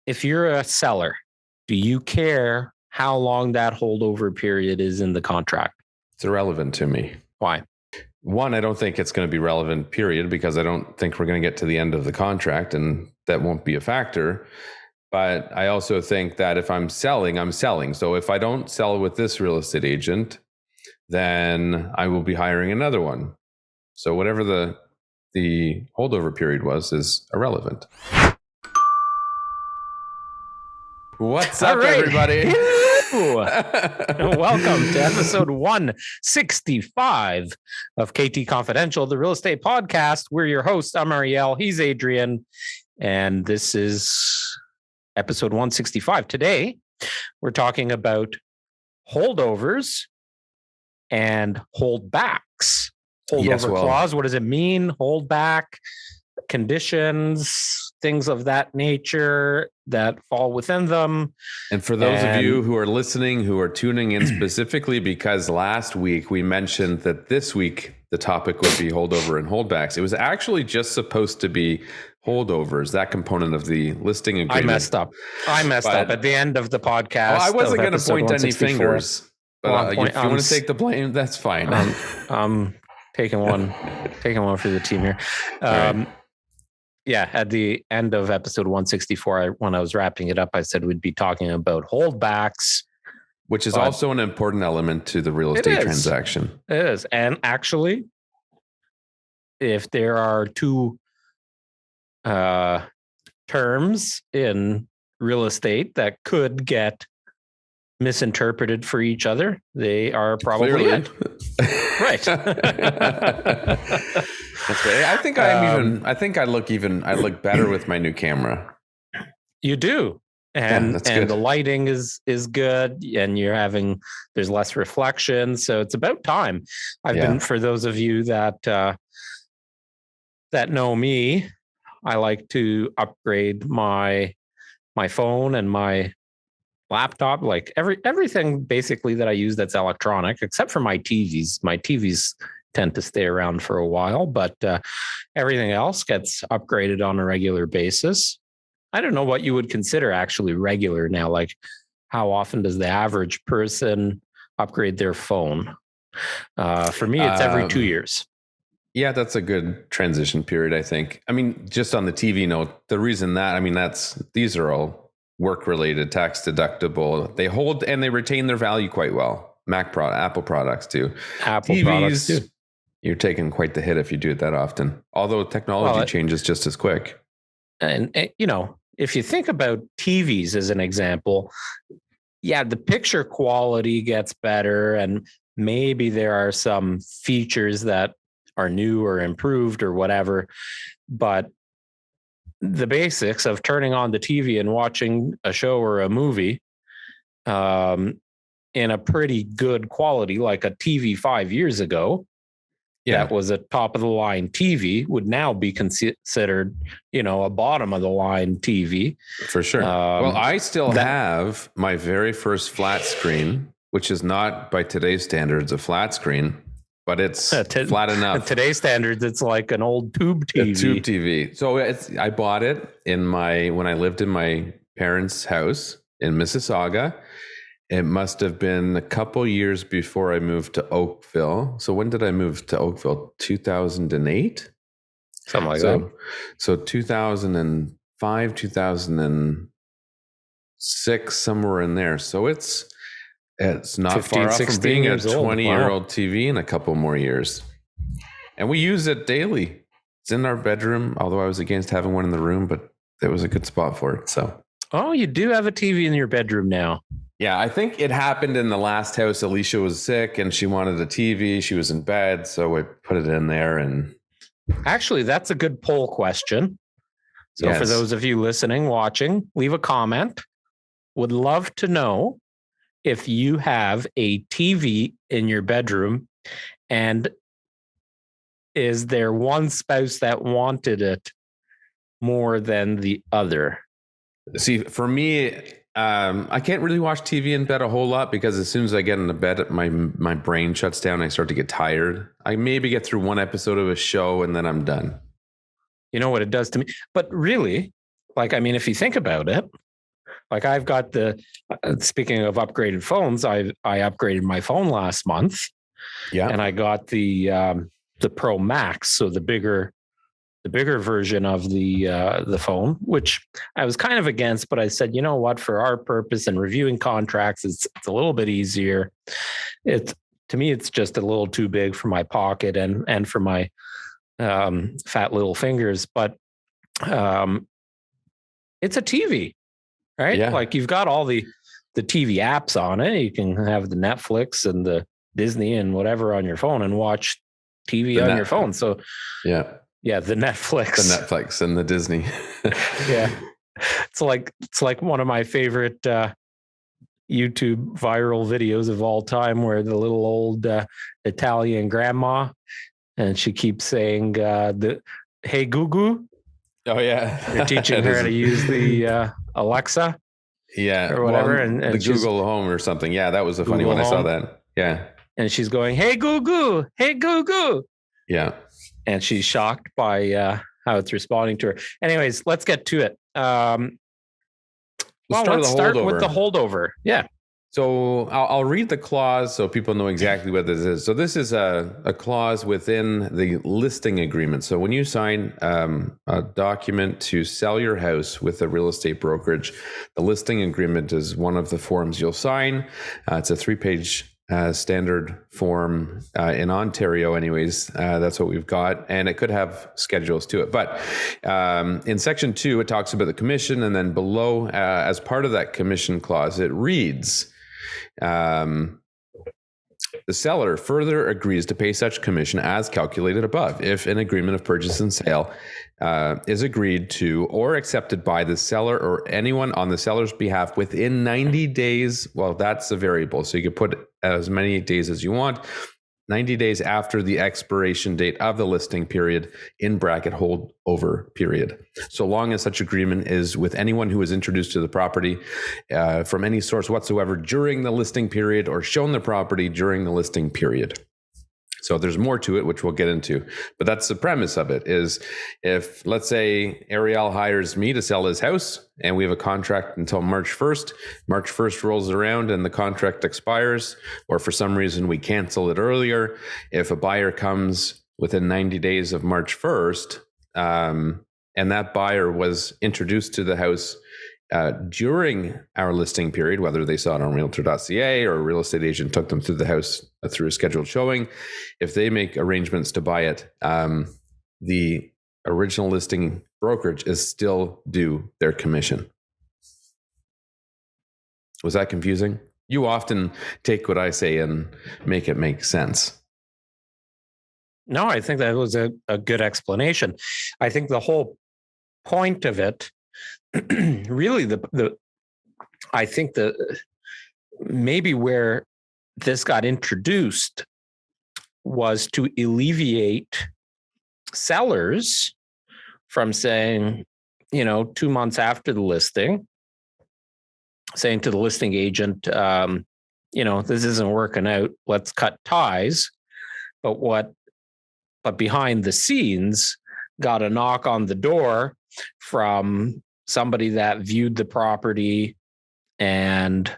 if you're a seller, do you care how long that holdover period is in the contract? It's irrelevant to me. Why? One, I don't think it's going to be relevant, period, because I don't think we're going to get to the end of the contract and that won't be a factor. But I also think that if I'm selling, I'm selling. So if I don't sell with this real estate agent, then I will be hiring another one. So whatever the holdover period was is irrelevant. What's up, everybody? Welcome to episode 165 of KT Confidential, the real estate podcast. We're your hosts. I'm Ariel. He's Adrian. And this is episode 165. Today, we're talking about holdovers and holdbacks. Holdover clause. What does it mean? Holdback, conditions, things of that nature that fall within them. And for those of you who are listening, who are tuning in specifically because last week we mentioned that this week the topic would be holdover and holdbacks. It was actually just supposed to be holdovers, that component of the listing agreement. I messed up at the end of the podcast. I wasn't going to point any fingers. But if you want to take the blame, that's fine. I'm taking one for the team here. Right. Yeah, at the end of episode 164, when I was wrapping it up, I said we'd be talking about holdbacks. Which is also an important element to the real estate transaction. It is. And actually, if there are two terms in real estate that could get misinterpreted for each other, they are probably it. Right. That's right. I think I look better with my new camera. You do. And the lighting is good, and there's less reflection. So it's about time. I've been, for those of you that know me, I like to upgrade my phone and my laptop, like everything basically that I use that's electronic, except for my TVs. My TVs tend to stay around for a while, but everything else gets upgraded on a regular basis. I don't know what you would consider actually regular now. Like, how often does the average person upgrade their phone? For me, it's every 2 years. Yeah, that's a good transition period, I think. I mean, just on the TV note, the reason these are all work-related, tax deductible. They hold and they retain their value quite well. Apple products too. Products too. You're taking quite the hit if you do it that often. Although technology changes just as quick. And if you think about TVs as an example, the picture quality gets better, and maybe there are some features that are new or improved or whatever, but the basics of turning on the TV and watching a show or a movie in a pretty good quality, like a TV 5 years ago, that was a top of the line TV, would now be considered, a bottom of the line TV. For sure. Well, I still have my very first flat screen, which is not by today's standards a flat screen, but it's flat enough. At today's standards, it's like an old tube TV. A tube TV. So I bought it when I lived in my parents' house in Mississauga. It must have been a couple years before I moved to Oakville. So when did I move to Oakville? 2008? Something like that. So 2005, 2006, somewhere in there. So it's not far off from being a 20-year-old TV in a couple more years. And we use it daily. It's in our bedroom, although I was against having one in the room, but it was a good spot for it. So. Oh, you do have a TV in your bedroom now. Yeah, I think it happened in the last house. Alicia was sick and she wanted a TV. She was in bed, so I put it in there. And actually, that's a good poll question. So for those of you listening, watching, leave a comment. Would love to know if you have a TV in your bedroom, and is there one spouse that wanted it more than the other? See, for me, I can't really watch TV in bed a whole lot because as soon as I get into bed, my brain shuts down. I start to get tired. I maybe get through one episode of a show and then I'm done. You know what it does to me? But really, if you think about it, Like I've got speaking of upgraded phones, I upgraded my phone last month. Yeah. And I got the Pro Max. So the bigger version of the phone, which I was kind of against, but I said, you know what, for our purpose and reviewing contracts, it's a little bit easier. To me, it's just a little too big for my pocket and for my fat little fingers, but it's a TV, right? Yeah. Like you've got all the TV apps on it. You can have the Netflix and the Disney and whatever on your phone and watch TV on your phone. So the Netflix and the Disney. Yeah. It's like one of my favorite YouTube viral videos of all time, where the little old Italian grandma, and she keeps saying hey Gugu. Oh yeah. You're teaching her to use the Alexa. Yeah. Or whatever. Well, and the Google Home or something. Yeah, that was a funny one. I saw that. Yeah. And she's going, hey Gugu, hey Gugu. Yeah. And she's shocked by how it's responding to her. Anyways, let's get to it. Let's start with the holdover. Yeah. So I'll read the clause so people know exactly what this is. So this is a clause within the listing agreement. So when you sign a document to sell your house with a real estate brokerage, the listing agreement is one of the forms you'll sign. It's a 3-page standard form in Ontario anyways. That's what we've got, and it could have schedules to it, but in section 2 it talks about the commission, and then below as part of that commission clause it reads, the seller further agrees to pay such commission as calculated above if an agreement of purchase and sale is agreed to or accepted by the seller or anyone on the seller's behalf within 90 days. Well, that's a variable, so you could put as many days as you want. 90 days after the expiration date of the listing period, in bracket holdover period. So long as such agreement is with anyone who is introduced to the property from any source whatsoever during the listing period or shown the property during the listing period. So there's more to it, which we'll get into, but that's the premise of it. Is if, let's say, Ariel hires me to sell his house and we have a contract until March 1st, March 1st rolls around and the contract expires, or for some reason we cancel it earlier. If a buyer comes within 90 days of March 1st, and that buyer was introduced to the house during our listing period, whether they saw it on realtor.ca or a real estate agent took them through the house through a scheduled showing, if they make arrangements to buy it, the original listing brokerage is still due their commission. Was that confusing? You often take what I say and make it make sense. No, I think that was a good explanation. I think the whole point of it, really, I think maybe where this got introduced was to alleviate sellers from saying, 2 months after the listing, saying to the listing agent, this isn't working out, let's cut ties. But behind the scenes got a knock on the door from somebody that viewed the property, and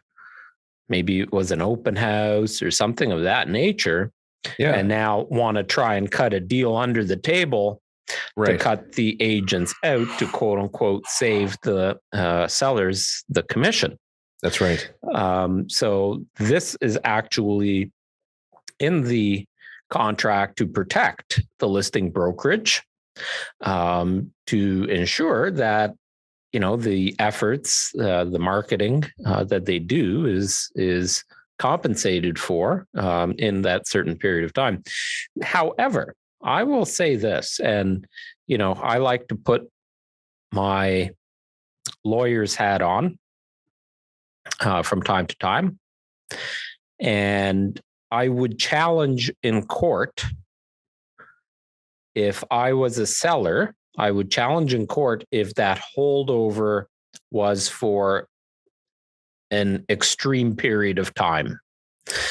maybe it was an open house or something of that nature. Yeah. And now want to try and cut a deal under the table to cut the agents out to quote unquote save the sellers the commission. That's right. So this is actually in the contract to protect the listing brokerage, to ensure that the efforts, the marketing that they do is compensated for in that certain period of time. However, I will say this, and I like to put my lawyer's hat on from time to time, and I would challenge in court, if I was a seller, I would challenge in court if that holdover was for an extreme period of time.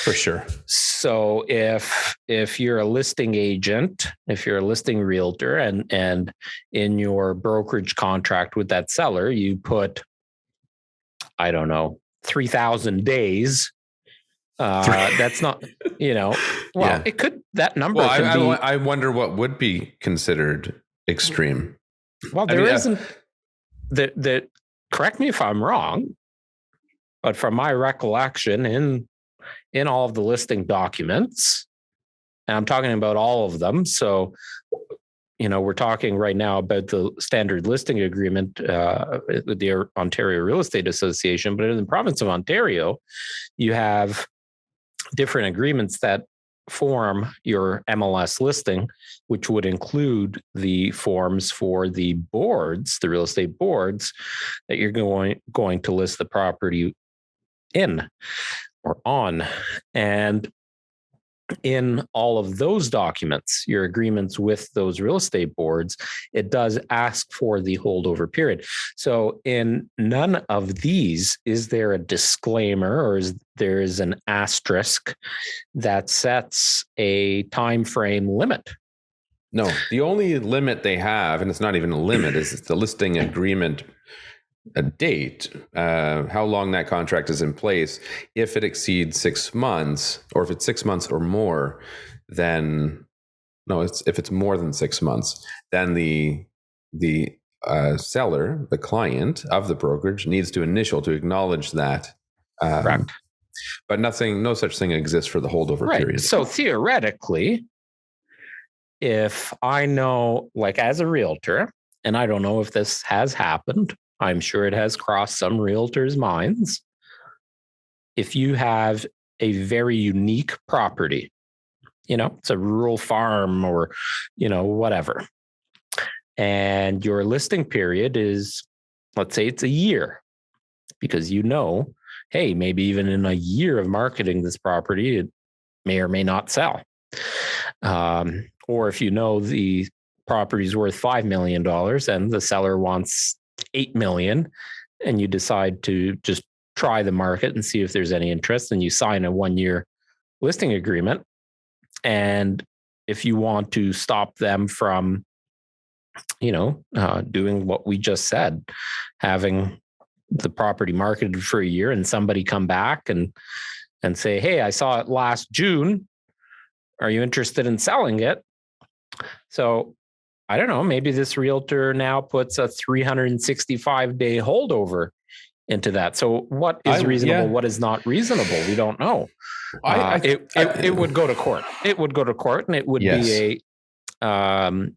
For sure. So if you're a listing agent, if you're a listing realtor, and in your brokerage contract with that seller, you put I don't know, 3,000 days, that's not, it could, that number can be. I wonder what would be considered extreme. Well, there isn't that. Correct me if I'm wrong, but from my recollection in all of the listing documents, and I'm talking about all of them. So, we're talking right now about the standard listing agreement with the Ontario Real Estate Association, but in the province of Ontario, you have different agreements that form your MLS listing, which would include the forms for the boards, the real estate boards that you're going to list the property in or on. And in all of those documents, your agreements with those real estate boards, it does ask for the holdover period. So in none of these, is there a disclaimer or is there an asterisk that sets a time frame limit? No, the only limit they have, and it's not even a limit, is the listing agreement a date, how long that contract is in place. If it exceeds 6 months, or if it's 6 months or more, then if it's more than 6 months, then the seller, the client of the brokerage, needs to acknowledge that. Correct. But no such thing exists for the holdover period. So theoretically, if I know, like as a realtor, and I don't know if this has happened, I'm sure it has crossed some realtors' minds. If you have a very unique property, it's a rural farm or, whatever, and your listing period is, let's say it's a year, because hey, maybe even in a year of marketing this property, it may or may not sell. Or if the property is worth $5 million and the seller wants $8 million, and you decide to just try the market and see if there's any interest, and you sign a 1-year listing agreement. And if you want to stop them from, doing what we just said, having the property marketed for a year and somebody come back and say, hey, I saw it last June. Are you interested in selling it? So I don't know, maybe this realtor now puts a 365-day holdover into that. So what is reasonable? What is not reasonable? We don't know. It would go to court. It would go to court, and it would be it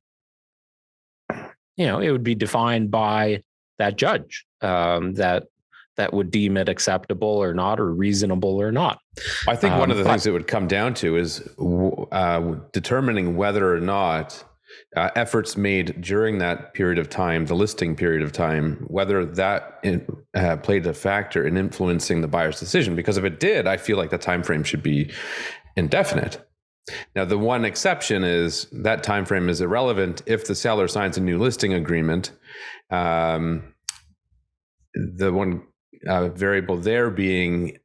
would be defined by that judge that would deem it acceptable or not, or reasonable or not. I think one of the things it would come down to is determining whether or not efforts made during that period of time, the listing period of time, whether that played a factor in influencing the buyer's decision. Because if it did, I feel like the time frame should be indefinite. Now, the one exception is that time frame is irrelevant if the seller signs a new listing agreement. The one variable there being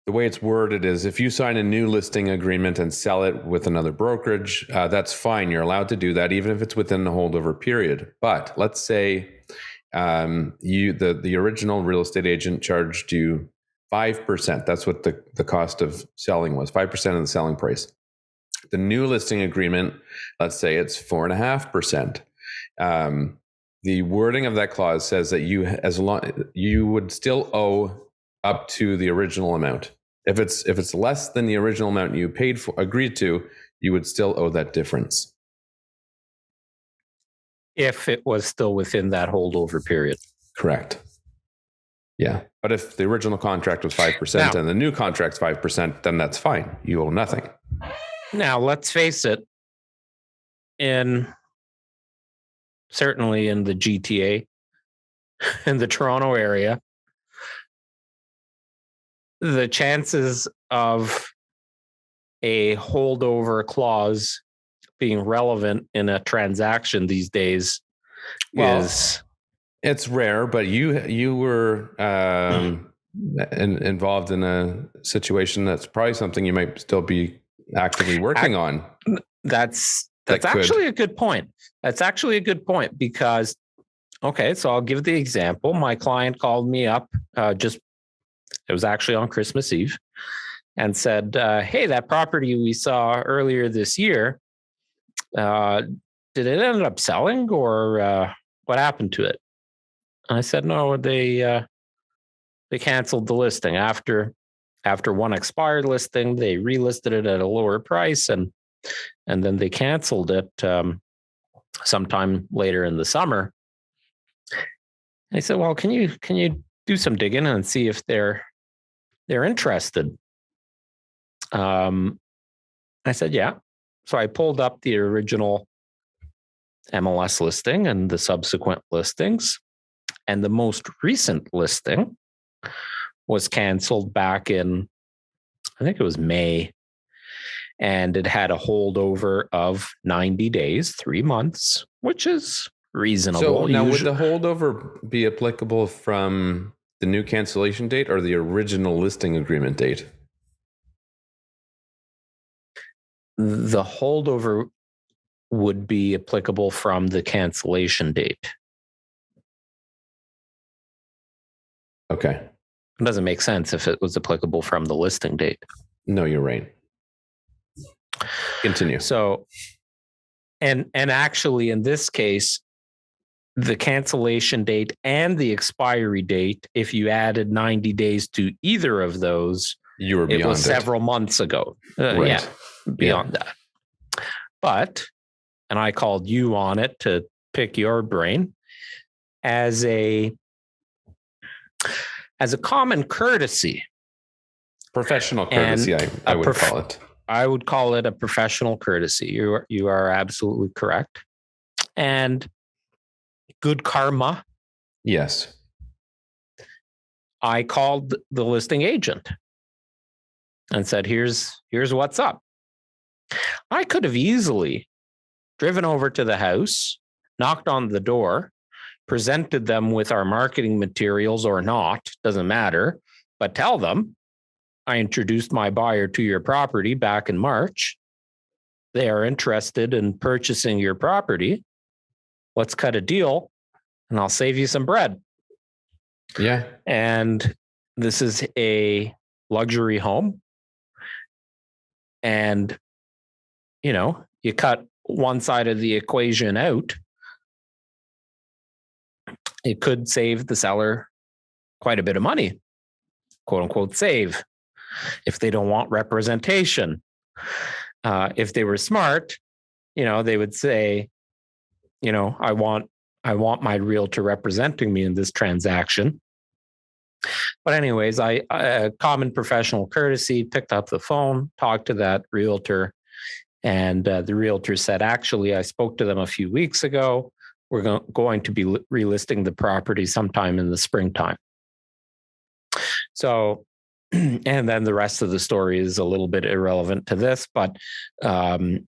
the way it's worded is, if you sign a new listing agreement and sell it with another brokerage, that's fine. You're allowed to do that, even if it's within the holdover period. But let's say the original real estate agent charged you 5%. That's what the cost of selling was, 5% of the selling price. The new listing agreement, let's say it's 4.5%. The wording of that clause says that you would still owe up to the original amount. If it's less than the original amount you agreed to, you would still owe that difference. If it was still within that holdover period. Correct. Yeah. But if the original contract was 5% and the new contract's 5%, then that's fine. You owe nothing. Now, let's face it, certainly in the GTA, in the Toronto area, the chances of a holdover clause being relevant in a transaction these days it's rare, but you were involved in a situation that's probably something you might still be actively working on. That's actually a good point. That's actually a good point, because Okay, so I'll give the example. My client called me up it was actually on Christmas Eve, and said, hey, that property we saw earlier this year, did it end up selling, or what happened to it? And I said, no, they canceled the listing after one expired listing. They relisted it at a lower price, and then they canceled it sometime later in the summer. And he said, well, can you do some digging and see if they're interested? I said, yeah. So I pulled up the original MLS listing and the subsequent listings, and the most recent listing was canceled back in, I think it was May, and it had a holdover of 90 days, 3 months, which is reasonable. So now, would the holdover be applicable from the new cancellation date or the original listing agreement date? The holdover would be applicable from the cancellation date. Okay. It doesn't make sense if it was applicable from the listing date. No, you're right. Continue. So, and actually in this case, the cancellation date and the expiry date, if you added 90 days to either of those, you were beyond it was several months ago. Right. Yeah, beyond that. But, and I called you on it to pick your brain, as a common courtesy. Professional courtesy, I would call it. I would call it a professional courtesy. You are absolutely correct. And good karma. Yes. I called the listing agent and said, here's what's up. I could have easily driven over to the house, knocked on the door, presented them with our marketing materials or not, doesn't matter, but tell them I introduced my buyer to your property back in March. They are interested in purchasing your property. Let's cut a deal and I'll save you some bread. Yeah. And this is a luxury home. And, you cut one side of the equation out, it could save the seller quite a bit of money, quote unquote, save, if they don't want representation. If they were smart, they would say, I want my realtor representing me in this transaction. But anyways, I common professional courtesy, picked up the phone, talked to that realtor, and the realtor said, actually, I spoke to them a few weeks ago. We're going to be relisting the property sometime in the springtime. So, and then the rest of the story is a little bit irrelevant to this, but I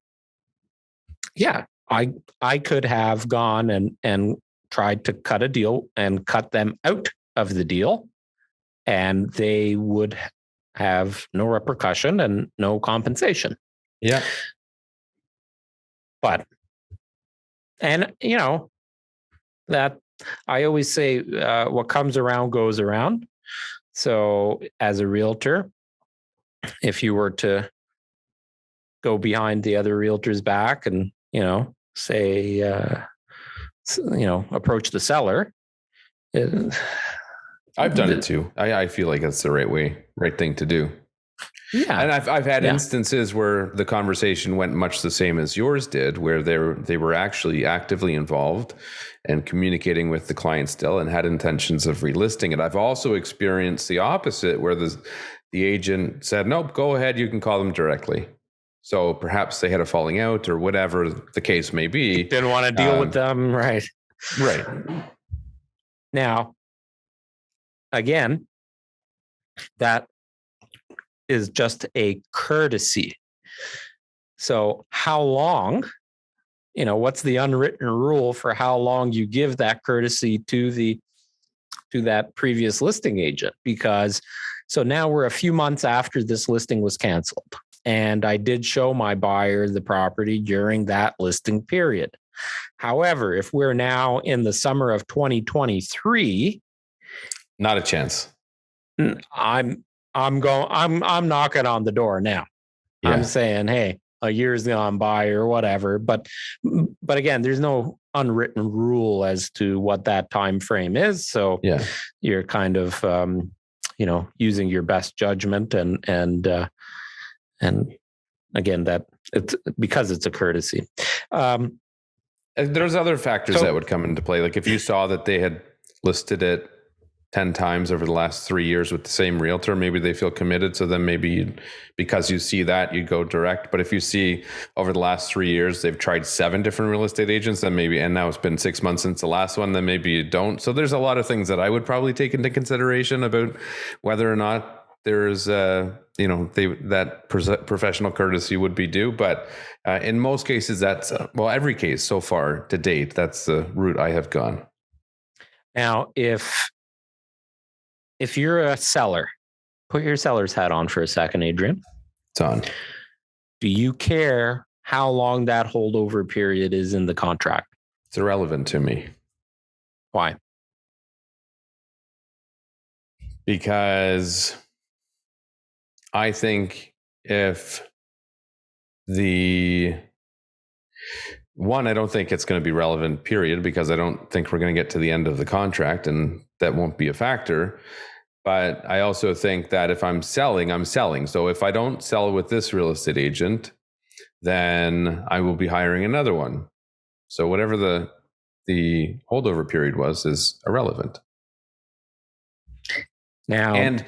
could have gone and tried to cut a deal and cut them out of the deal, and they would have no repercussion and no compensation. Yeah. But, and that I always say, what comes around goes around. So as a realtor, if you were to go behind the other realtor's back and, say, approach the seller. I've done it too. I feel like that's the right thing to do. Yeah. And I've had instances where the conversation went much the same as yours did, where they were actually actively involved and communicating with the client still and had intentions of relisting it. I've also experienced the opposite, where the agent said, nope, go ahead, you can call them directly. So perhaps they had a falling out or whatever the case may be. Didn't want to deal with them. Right. Right. Now, again, that is just a courtesy. So how long, what's the unwritten rule for how long you give that courtesy to that previous listing agent? Because so now we're a few months after this listing was canceled, and I did show my buyer the property during that listing period. However, if we're now in the summer of 2023, not a chance. I'm knocking on the door now. Yeah. I'm saying, hey, a year's gone by or whatever. But again, there's no unwritten rule as to what that time frame is. So you're kind of using your best judgment and again, that it's because it's a courtesy. There's other factors that would come into play. Like if you saw that they had listed it 10 times over the last 3 years with the same realtor, maybe they feel committed. So then maybe because you see that, you go direct. But if you see over the last 3 years, they've tried 7 different real estate agents, then maybe, and now it's been 6 months since the last one, then maybe you don't. So there's a lot of things that I would probably take into consideration about whether or not there's, that professional courtesy would be due. But in most cases, that's, every case so far to date, that's the route I have gone. Now, if you're a seller, put your seller's hat on for a second, Adrian. It's on. Do you care how long that holdover period is in the contract? It's irrelevant to me. Why? Because I think if I don't think it's going to be relevant, period, because I don't think we're going to get to the end of the contract and that won't be a factor. But I also think that if I'm selling, I'm selling. So if I don't sell with this real estate agent, then I will be hiring another one. So whatever the holdover period was is irrelevant. Now, and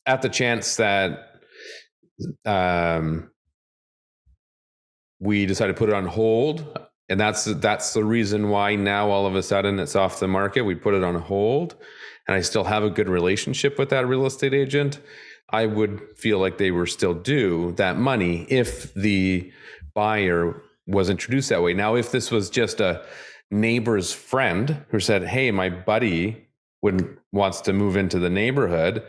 at the chance that we decided to put it on hold, and that's the reason why now all of a sudden it's off the market. We put it on hold, and I still have a good relationship with that real estate agent. I would feel like they were still due that money if the buyer was introduced that way. Now, if this was just a neighbor's friend who said, "Hey, my buddy wants to move into the neighborhood.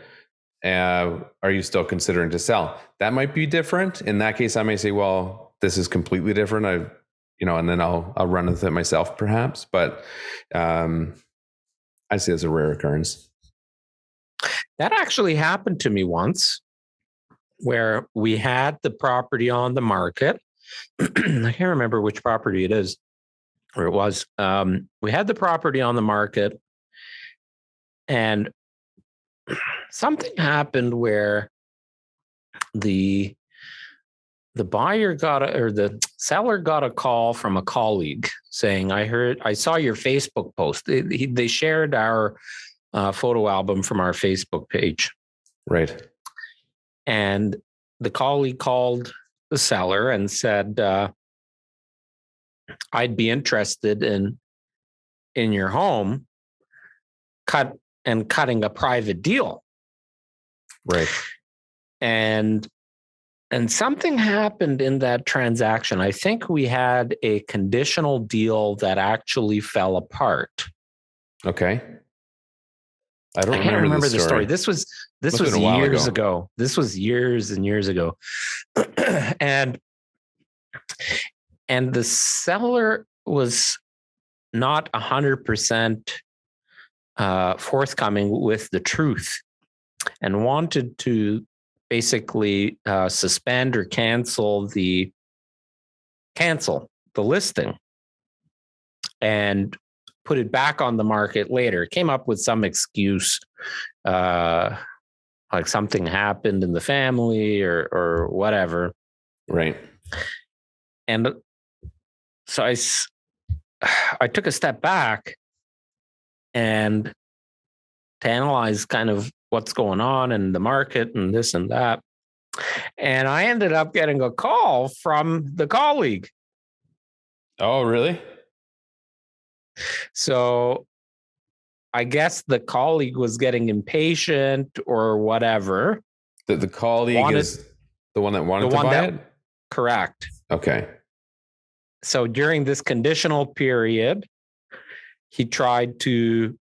Are you still considering to sell?" That might be different. In that case, I may say, well, this is completely different. And then I'll run with it myself perhaps. But I see it as a rare occurrence. That actually happened to me once where we had the property on the market. I can't remember which property it is or it was. We had the property on the market and something happened where the buyer the seller got a call from a colleague saying, I saw your Facebook post. They shared our photo album from our Facebook page. Right. And the colleague called the seller and said, I'd be interested in your home cutting a private deal. Right. And something happened in that transaction. I think we had a conditional deal that actually fell apart. Okay. I can't remember the story. This was years ago. This was years and years ago. and the seller was not 100% forthcoming with the truth and wanted to basically suspend or cancel the listing and put it back on the market later. Came up with some excuse, like something happened in the family or whatever. Right. And so I took a step back and to analyze kind of what's going on in the market and this and that. And I ended up getting a call from the colleague. Oh, really? So I guess the colleague was getting impatient or whatever. The colleague is the one that wanted to buy it? Correct. Okay. So during this conditional period, he tried to,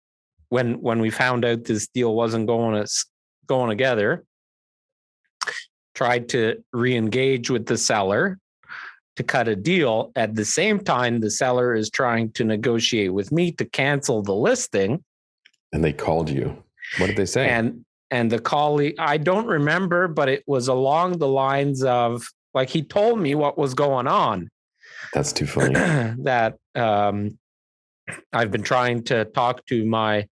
when we found out this deal wasn't going together, tried to re-engage with the seller to cut a deal. At the same time, the seller is trying to negotiate with me to cancel the listing. And they called you. What did they say? And the colleague, I don't remember, but it was along the lines of, like, he told me what was going on. That's too funny. That I've been trying to talk to my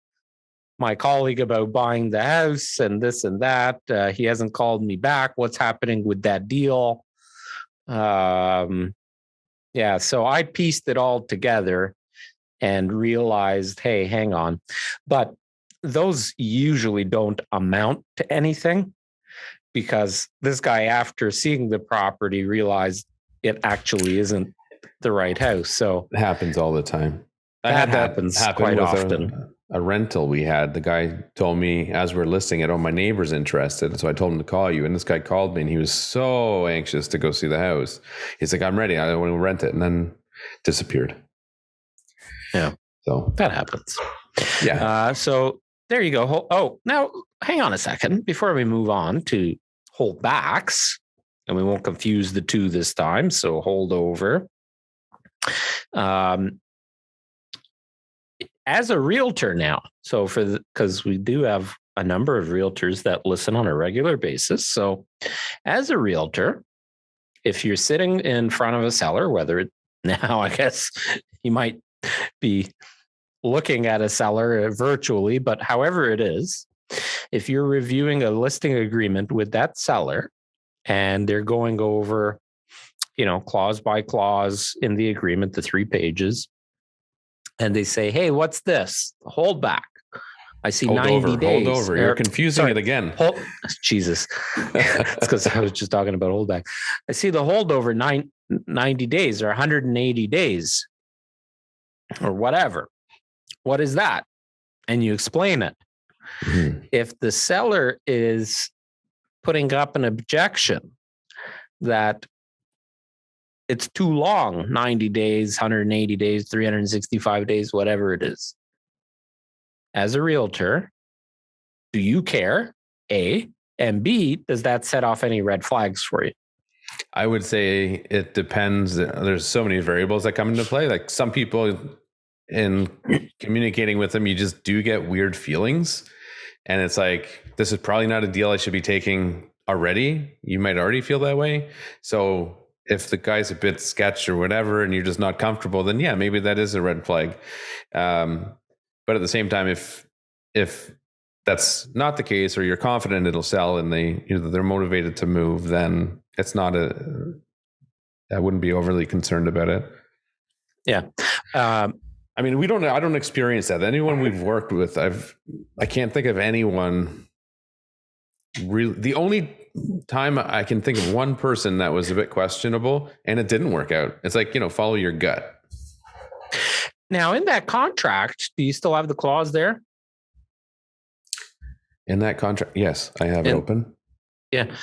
colleague about buying the house and this and that. He hasn't called me back. What's happening with that deal? So I pieced it all together and realized, hey, hang on. But those usually don't amount to anything, because this guy, after seeing the property, realized it actually isn't the right house. So it happens all the time. That happens quite often. A rental we had, the guy told me as we're listing it, my neighbor's interested. So I told him to call you. And this guy called me and he was so anxious to go see the house. He's like, I'm ready. I want to rent it. And then disappeared. Yeah. So that happens. Yeah. So there you go. Oh, now hang on a second before we move on to holdbacks, and we won't confuse the two this time. So holdover. As a realtor now, so because we do have a number of realtors that listen on a regular basis. So as a realtor, if you're sitting in front of a seller, now I guess you might be looking at a seller virtually, but however it is, if you're reviewing a listing agreement with that seller and they're going over, clause by clause in the agreement, the 3 pages, and they say, hey, what's this? Holdback. I see 90 days. Hold over. You're confusing it again. Jesus. It's because I was just talking about holdback. I see the holdover 90 days or 180 days or whatever. What is that? And you explain it. Mm-hmm. If the seller is putting up an objection that it's too long, 90 days, 180 days, 365 days, whatever it is, as a realtor, do you care? A, and B, does that set off any red flags for you? I would say it depends. There's so many variables that come into play. Like some people, in communicating with them, you just do get weird feelings. And it's like, this is probably not a deal I should be taking already. You might already feel that way. So if the guy's a bit sketch or whatever, and you're just not comfortable, then yeah, maybe that is a red flag. But at the same time, if that's not the case, or you're confident it'll sell and they're motivated to move, then it's not I wouldn't be overly concerned about it. Yeah. I mean, I don't experience that. Anyone we've worked with, I can't think of anyone really. The only time I can think of one person that was a bit questionable and it didn't work out. It's like, follow your gut. Now, in that contract, do you still have the clause there? In that contract? Yes, I have it open. Yeah.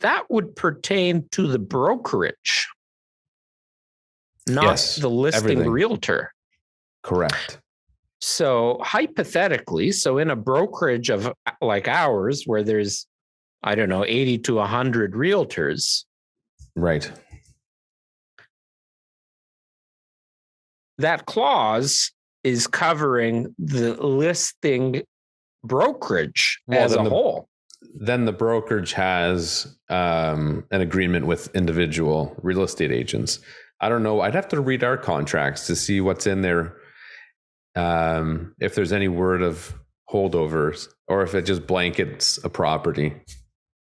That would pertain to the brokerage, not the listing realtor. Correct. So hypothetically, in a brokerage of like ours, where there's, 80 to 100 realtors. Right. That clause is covering the listing brokerage as a whole. Then the brokerage has an agreement with individual real estate agents. I don't know. I'd have to read our contracts to see what's in there. If there's any word of holdovers or if it just blankets a property.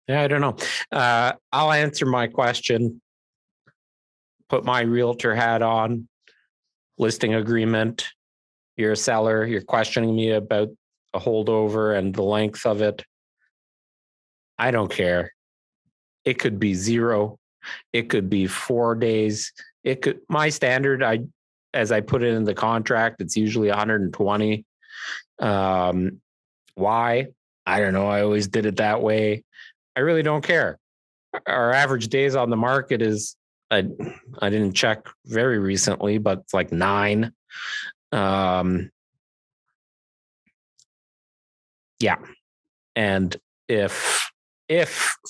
Yeah, I don't know. I'll answer my question. Put my realtor hat on. Listing agreement. You're a seller. You're questioning me about a holdover and the length of it. I don't care. It could be 0. It could be 4 days. My standard, as I put it in the contract, it's usually 120. Why? I don't know. I always did it that way. I really don't care. Our average days on the market is, I didn't check very recently, but it's like 9. Yeah. And if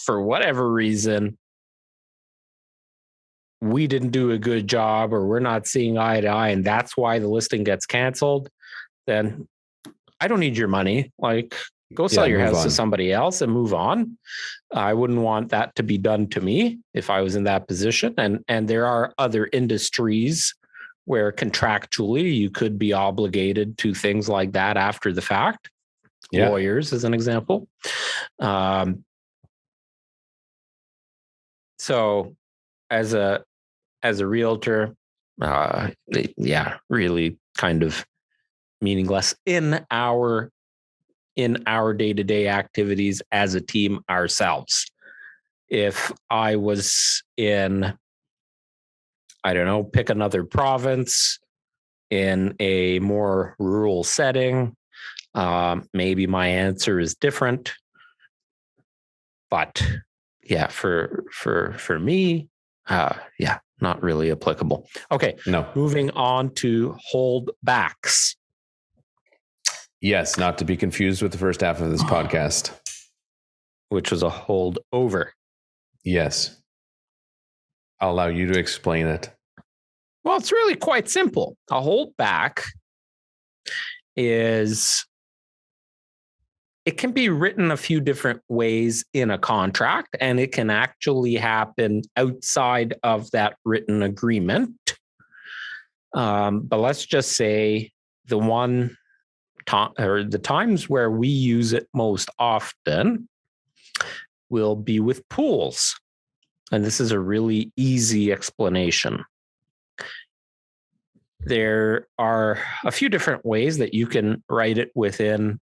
for whatever reason we didn't do a good job, or we're not seeing eye to eye, and that's why the listing gets canceled, then I don't need your money. Like, go sell your house to somebody else and move on. I wouldn't want that to be done to me if I was in that position. And there are other industries where contractually you could be obligated to things like that after the fact. Yeah. Lawyers, as an example. So as a realtor, really kind of meaningless in our day-to-day activities as a team ourselves. If I was in, I don't know, pick another province in a more rural setting, maybe my answer is different. But yeah, for me, not really applicable. Okay. No. Moving on to holdbacks. Yes, not to be confused with the first half of this podcast, which was a holdover. Yes. I'll allow you to explain it. Well, it's really quite simple. A holdback it can be written a few different ways in a contract, and it can actually happen outside of that written agreement. But let's just say the times where we use it most often will be with pools. And this is a really easy explanation. There are a few different ways that you can write it within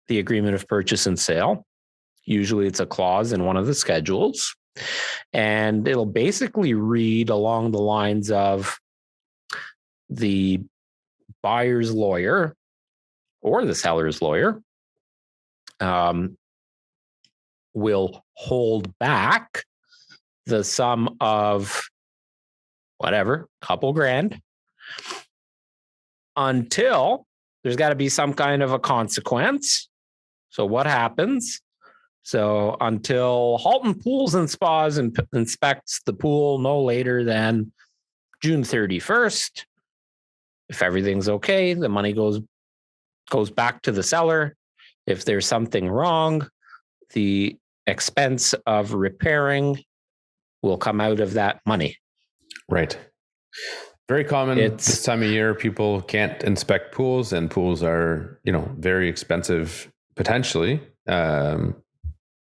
the agreement of purchase and sale. Usually it's a clause in one of the schedules. And it'll basically read along the lines of the buyer's lawyer or the seller's lawyer will hold back the sum of whatever, couple grand, until there's got to be some kind of a consequence. So what happens? So until Halton Pools and Spas inspects the pool no later than June 31st, if everything's okay, the money goes back to the seller. If there's something wrong, the expense of repairing will come out of that money. Right. Very common this time of year. People can't inspect pools, and pools are, very expensive potentially, and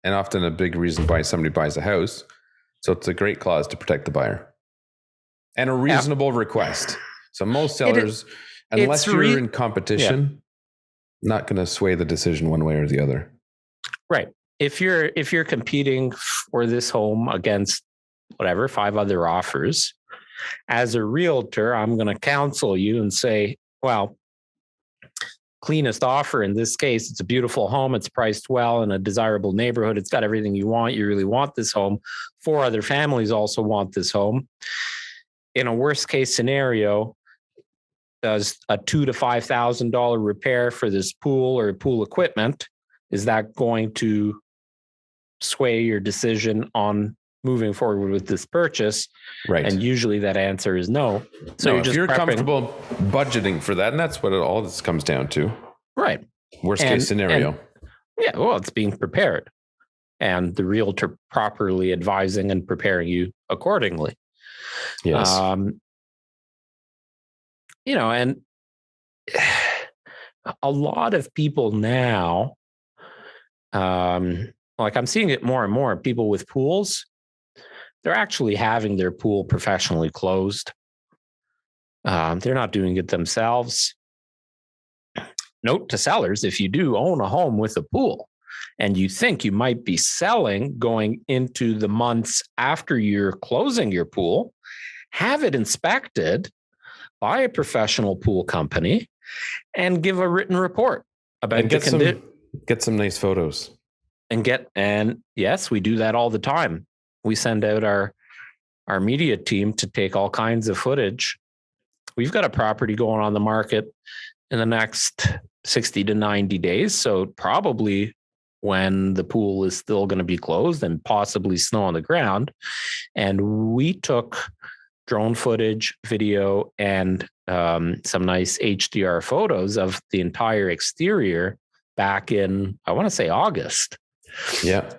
often a big reason why somebody buys a house. So it's a great clause to protect the buyer and a reasonable request. So most sellers, unless you're in competition, not going to sway the decision one way or the other. Right. If you're competing for this home against whatever 5 other offers, as a realtor, I'm going to counsel you and say, well, cleanest offer in this case, it's a beautiful home. It's priced well in a desirable neighborhood. It's got everything you want. You really want this home. 4 other families also want this home. In a worst case scenario, does a $2,000 to $5,000 repair for this pool or pool equipment, is that going to sway your decision on moving forward with this purchase? Right. And usually that answer is no. So if you're comfortable budgeting for that, and that's what all this comes down to. Right. Worst case scenario. It's being prepared, and the realtor properly advising and preparing you accordingly. Yes. And a lot of people now, like I'm seeing it more and more, people with pools, they're actually having their pool professionally closed. They're not doing it themselves. Note to sellers, if you do own a home with a pool and you think you might be selling going into the months after you're closing your pool, have it inspected by a professional pool company and give a written report about get some nice photos. And yes, we do that all the time. We send out our media team to take all kinds of footage. We've got a property going on the market in the next 60 to 90 days. So probably when the pool is still going to be closed and possibly snow on the ground. And we took drone footage, video, and some nice HDR photos of the entire exterior back in, I want to say, August. Yeah.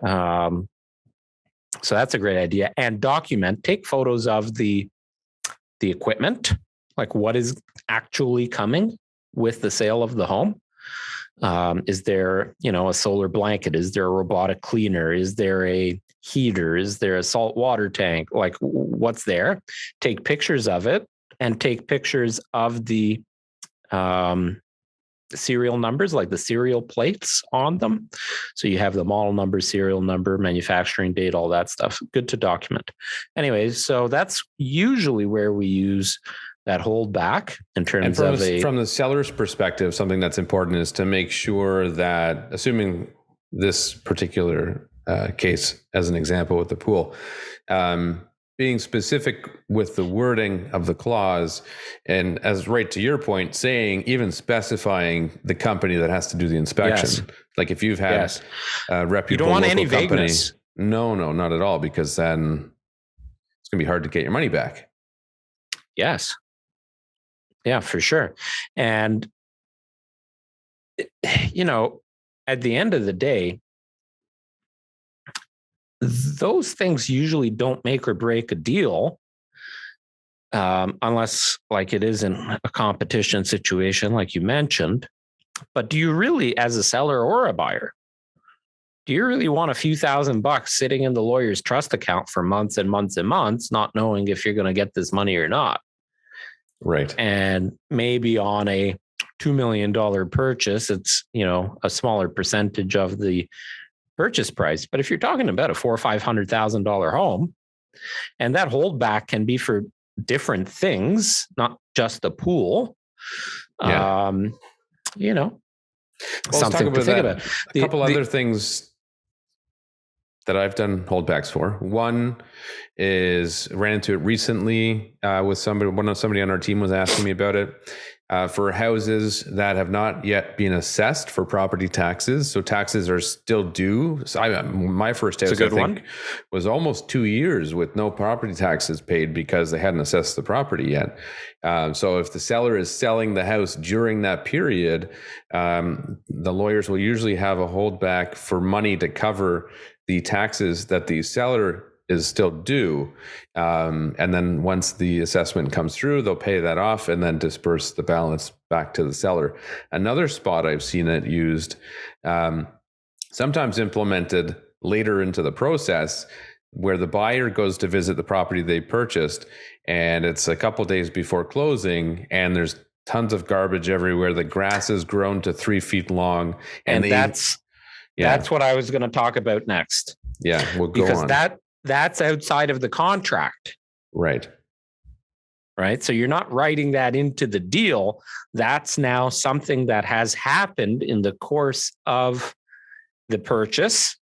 So that's a great idea. And take photos of the equipment, like what is actually coming with the sale of the home. Is there, a solar blanket? Is there a robotic cleaner? Is there a heater? Is there a salt water tank? Like, what's there? Take pictures of it and take pictures of the serial numbers, like the serial plates on them. So you have the model number, serial number, manufacturing date, all that stuff. Good to document. Anyways, so that's usually where we use that holdback in terms of from the seller's perspective, something that's important is to make sure that, assuming this particular case as an example with the pool, being specific with the wording of the clause, and as right to your point, even specifying the company that has to do the inspection. Yes. Like if you've had a reputable you don't want local any company, vagueness. No, not at all, because then it's going to be hard to get your money back. Yes. Yeah, for sure. And, at the end of the day, those things usually don't make or break a deal unless like it isn't a competition situation like you mentioned. But do you really, as a seller or a buyer, do you really want a few $1,000 sitting in the lawyer's trust account for months and months and months, not knowing if you're going to get this money or not? Right. And maybe on a $2 million purchase, it's, a smaller percentage of the purchase price. But if you're talking about a $400,000 or $500,000 home, and that holdback can be for different things, not just a pool, well, something to think about. A couple other things that I've done holdbacks for. One is ran into it recently with somebody on our team was asking me about it. For houses that have not yet been assessed for property taxes. So taxes are still due. So my first house, I think, was almost 2 years with no property taxes paid because they hadn't assessed the property yet. So if the seller is selling the house during that period, the lawyers will usually have a holdback for money to cover the taxes that the seller is still due. And then once the assessment comes through, they'll pay that off and then disperse the balance back to the seller. Another spot I've seen it used, sometimes implemented later into the process, where the buyer goes to visit the property they purchased, and it's a couple days before closing, and there's tons of garbage everywhere. The grass has grown to 3 feet long. And that's what I was going to talk about next. Yeah, we'll go on. Because that's outside of the contract. Right. So you're not writing that into the deal. That's now something that has happened in the course of the purchase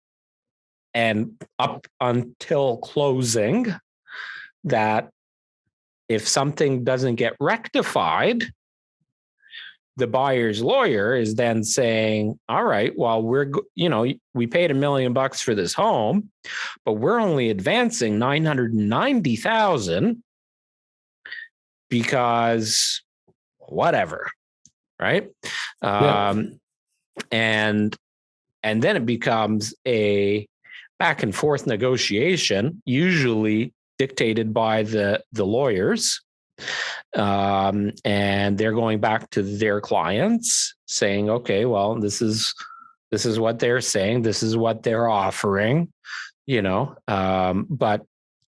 and up until closing, that if something doesn't get rectified, the buyer's lawyer is then saying, all right, well, we paid $1 million for this home, but we're only advancing $990,000 because whatever. Right. Yeah. And then it becomes a back and forth negotiation, usually dictated by the lawyers. And they're going back to their clients saying, okay, well, this is what they're saying. This is what they're offering, but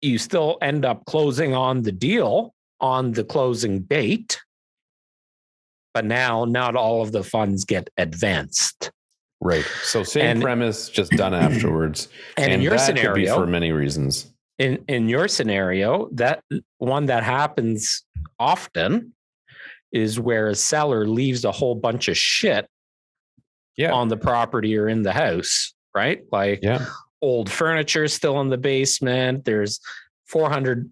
you still end up closing on the deal on the closing date. But now not all of the funds get advanced. Right. So same premise, just done afterwards. And in your that scenario, could be for many reasons. In your scenario, that one that happens often is where a seller leaves a whole bunch of shit on the property or in the house, right? Like old furniture still in the basement. There's 400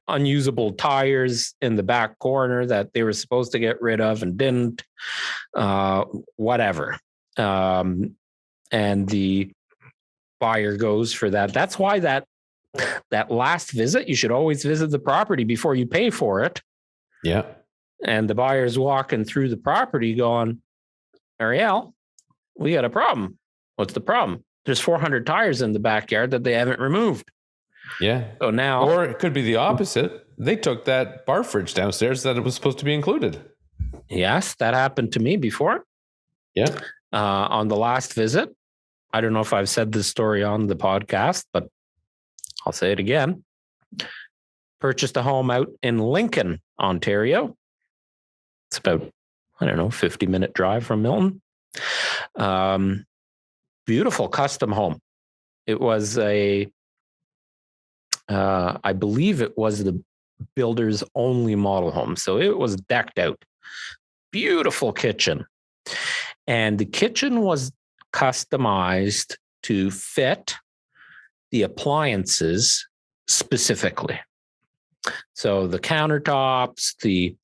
unusable tires in the back corner that they were supposed to get rid of and didn't, whatever. and the buyer goes for that. That's why that last visit, you should always visit the property before you pay for it. Yeah. And the buyer's walking through the property going, Ariel, we got a problem. What's the problem? There's 400 tires in the backyard that they haven't removed. Yeah. So now, or it could be the opposite. They took that bar fridge downstairs that it was supposed to be included. Yes, that happened to me before. Yeah. On the last visit. I don't know if I've said this story on the podcast, but I'll say it again. Purchased a home out in Lincoln, Ontario. It's about, 50-minute drive from Milton. Beautiful custom home. It was I believe it was the builder's only model home. So it was decked out. Beautiful kitchen. And the kitchen was customized to fit the appliances specifically. So the countertops, the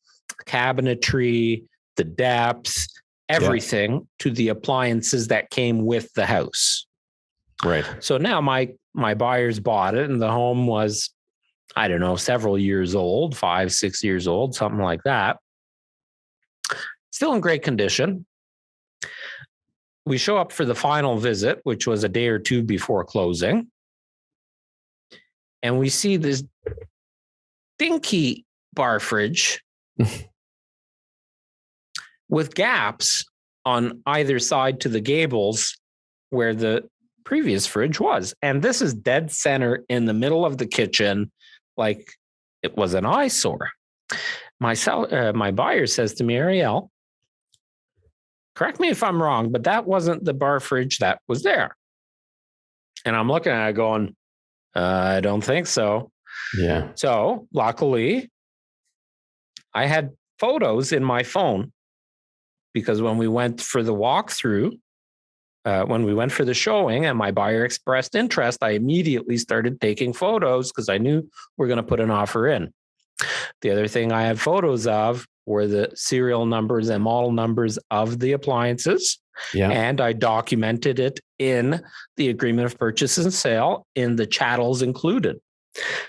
cabinetry, the depth, everything to the appliances that came with the house. Right. So now my buyers bought it, and the home was, several years old, 5-6 years old, something like that. Still in great condition. We show up for the final visit, which was a day or two before closing. And we see this dinky bar fridge with gaps on either side to the gables where the previous fridge was. And this is dead center in the middle of the kitchen, like it was an eyesore. My buyer says to me, Ariel, correct me if I'm wrong, but that wasn't the bar fridge that was there. And I'm looking at it going, I don't think so. Yeah. So luckily, I had photos in my phone, because when we went for the walkthrough, when we went for the showing and my buyer expressed interest, I immediately started taking photos because I knew we're going to put an offer in. The other thing I had photos of were the serial numbers and model numbers of the appliances. Yeah. And I documented it in the agreement of purchase and sale in the chattels included.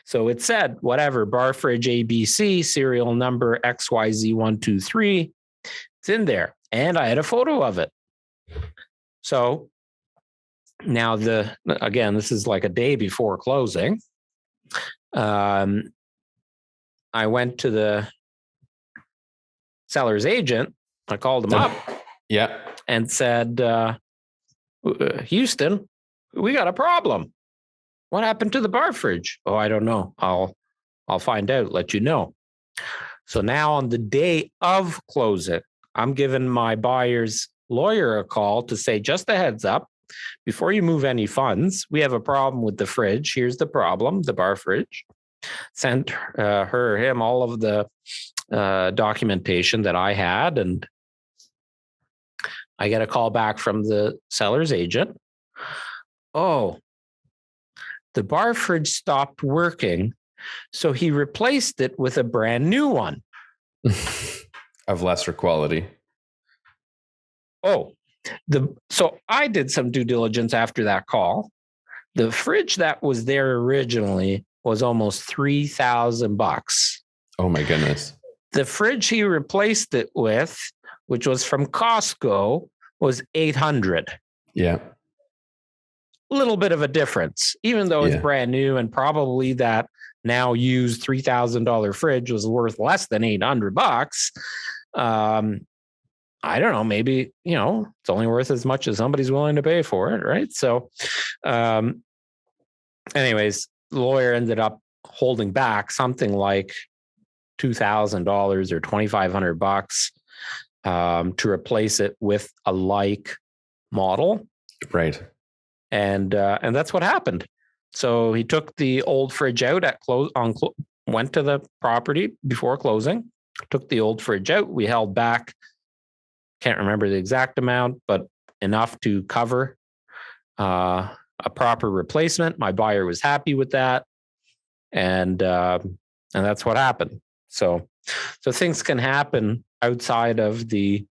So it said, whatever, bar fridge ABC, serial number XYZ123, it's in there. And I had a photo of it. So now again, this is like a day before closing. I went to the seller's agent. I called him up. Yeah. And said, Houston, we got a problem. What happened to the bar fridge? Oh, I don't know. I'll find out, let you know. So now on the day of closing, I'm giving my buyer's lawyer a call to say, just a heads up, before you move any funds, we have a problem with the fridge. Here's the problem, the bar fridge. Sent him all of the documentation that I had, and I get a call back from the seller's agent. Oh, the bar fridge stopped working, so he replaced it with a brand new one. Of lesser quality. Oh, so I did some due diligence after that call. The fridge that was there originally was almost $3,000. Oh my goodness. The fridge he replaced it with, which was from Costco, was $800. Yeah. A little bit of a difference, even though it's brand new, and probably that now used $3,000 fridge was worth less than $800. I don't know, maybe, it's only worth as much as somebody's willing to pay for it. Right. So, anyways, the lawyer ended up holding back something like $2,000 or $2,500 to replace it with a like model. Right. And that's what happened. So he took the old fridge out at went to the property before closing, took the old fridge out. We held back, can't remember the exact amount, but enough to cover a proper replacement. My buyer was happy with that. And that's what happened. So things can happen outside of the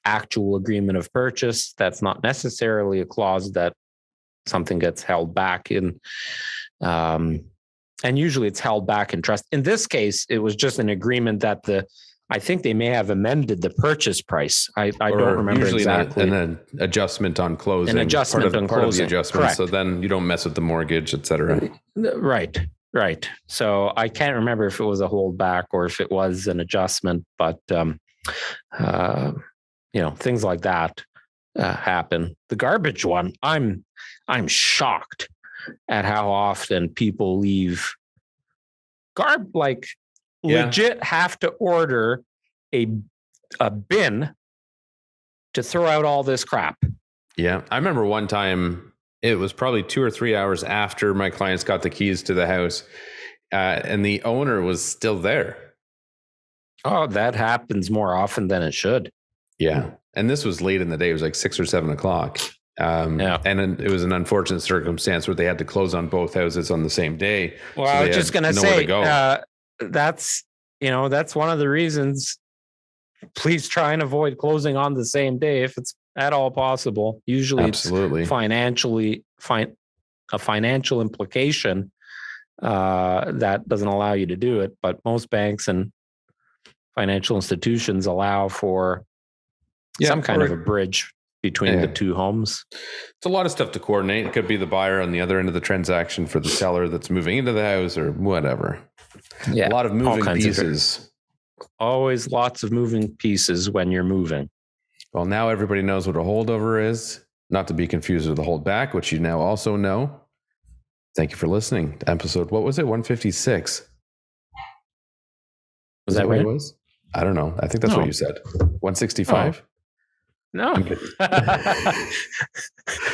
actual agreement of purchase. That's not necessarily a clause that something gets held back in. And usually it's held back in trust. In this case, it was just an agreement that I think they may have amended the purchase price. I don't remember exactly. An adjustment on closing. An adjustment on closing. Part of the adjustment. Correct. So then you don't mess with the mortgage, et cetera. Right. So I can't remember if it was a holdback or if it was an adjustment, but things like that happen. The garbage one, I'm shocked at how often people leave legit have to order a bin to throw out all this crap. Yeah. I remember one time, it was probably 2 or 3 hours after my clients got the keys to the house, and the owner was still there. Oh, that happens more often than it should. Yeah. And this was late in the day. It was like 6 or 7 o'clock. And it was an unfortunate circumstance where they had to close on both houses on the same day. Well, I was just going to say, that's one of the reasons. Please try and avoid closing on the same day if it's at all possible. Usually Absolutely. It's a financial implication that doesn't allow you to do it. But most banks and financial institutions allow for some kind of a bridge between the two homes. It's a lot of stuff to coordinate. It could be the buyer on the other end of the transaction for the seller that's moving into the house or whatever. Yeah, a lot of moving pieces. Always lots of moving pieces when you're moving. Well, now everybody knows what a holdover is, not to be confused with a holdback, which you now also know. Thank you for listening to episode, what was it, 156? Was that right? It was? I don't know. I think that's what you said. 165? Oh. No.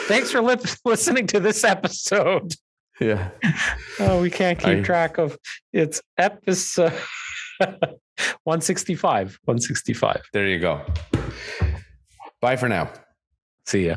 Thanks for listening to this episode. Yeah. Oh, we can't keep track of it's episode 165. 165. There you go. Bye for now. See ya.